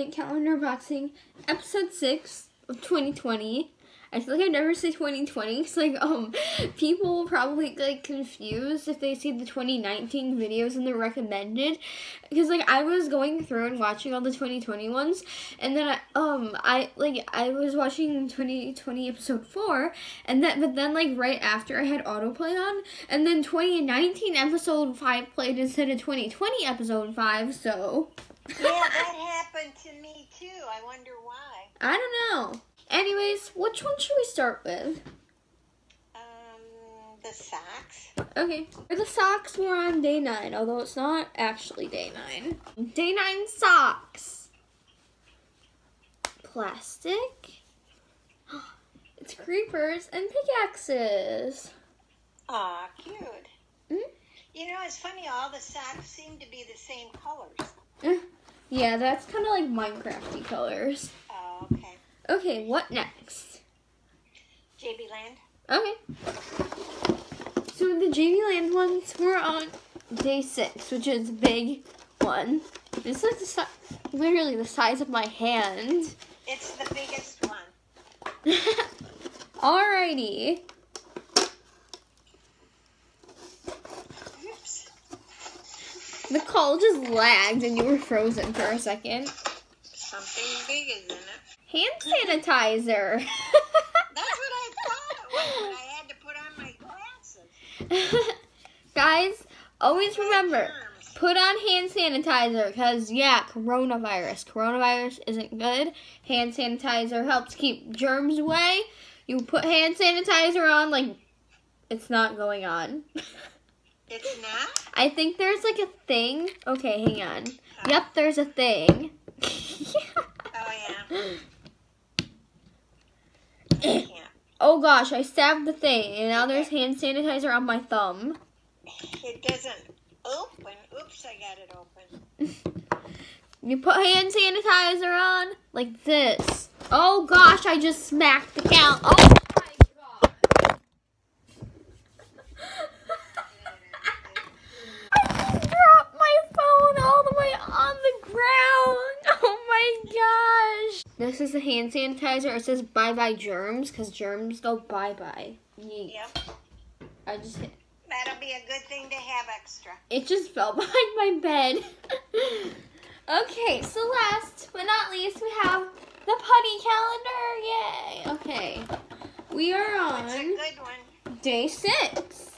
Advent Calendar Unboxing, episode 6 of 2020. I feel like I never say 2020, because, people will probably get confused if they see the 2019 videos in the recommended, because, I was going through and watching all the 2020 ones, and then, I was watching 2020 episode 4, but then, right after, I had autoplay on, and then 2019 episode 5 played instead of 2020 episode 5, so... Yeah, that happened to me, too. I wonder why. I don't know. Anyways, which one should we start with? The socks. Okay. For the socks, we're on day 9, although it's not actually day 9. Day 9 socks. Plastic. It's creepers and pickaxes. Aw, cute. Mm-hmm. You know, it's funny, all the socks seem to be the same colors. Yeah, that's kind of like Minecraft-y colors. Oh, okay. Okay, what next? JB Land. Okay. So the JB Land ones, we're on day 6, which is a big one. It's like literally the size of my hand. It's the biggest one. Alrighty. Oops. The call just lagged and you were frozen for a second. Something big is in it. Hand sanitizer. That's what I thought it was, but I had to put on my glasses. Guys, always remember, put on hand sanitizer because, yeah, coronavirus. Coronavirus isn't good. Hand sanitizer helps keep germs away. You put hand sanitizer on, it's not going on. It's not? I think there's, a thing. Okay, hang on. Yep, there's a thing. Oh, yeah. Oh gosh, I stabbed the thing, and now there's hand sanitizer on my thumb. It doesn't open. Oops, I got it open. You put hand sanitizer on like this. Oh gosh, I just smacked the count. Oh my god. I just dropped my phone all the way on the ground. Oh my gosh. This is the hand sanitizer. It says bye-bye germs, because germs go bye-bye. Yep. I just hit. That'll be a good thing to have extra. It just fell behind my bed. Okay, so last but not least, we have the putty calendar. Yay. Okay. We are on It's a good one. day 6.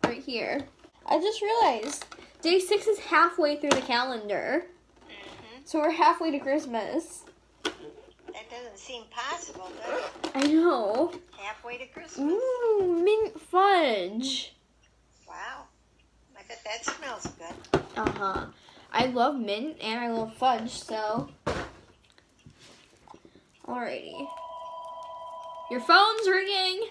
Right here. I just realized day 6 is halfway through the calendar. Mm-hmm. So we're halfway to Christmas. That doesn't seem possible, does it? I know. Halfway to Christmas. Ooh, mint fudge. Wow. I bet that smells good. Uh-huh. I love mint and I love fudge, so. Alrighty. Your phone's ringing.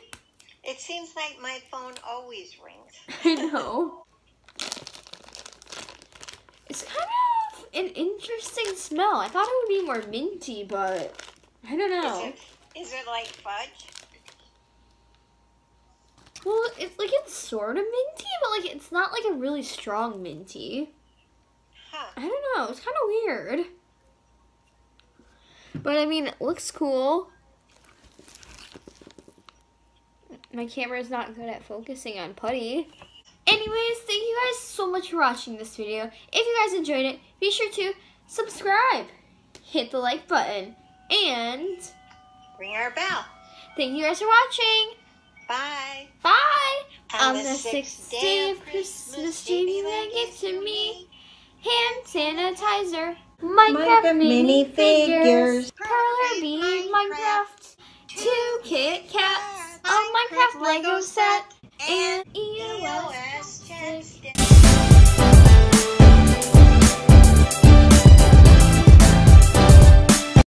It seems like my phone always rings. I know. It's kind of an interesting smell. I thought it would be more minty, but I don't know. Is it like fudge? Well, it's sort of minty, but it's not a really strong minty. Huh. I don't know. It's kind of weird. But I mean, it looks cool. My camera is not good at focusing on putty. Anyways, thank you guys so much for watching this video. If you guys enjoyed it, be sure to subscribe, hit the like button, and Ring our bell. thank you guys for watching. Bye. Bye. On the 6th day of Christmas, JB Land gave to me hand sanitizer, Minecraft minifigures, Parlor Bead Minecraft, 2 Kit Kats, a Minecraft Lego set, and EOS chest.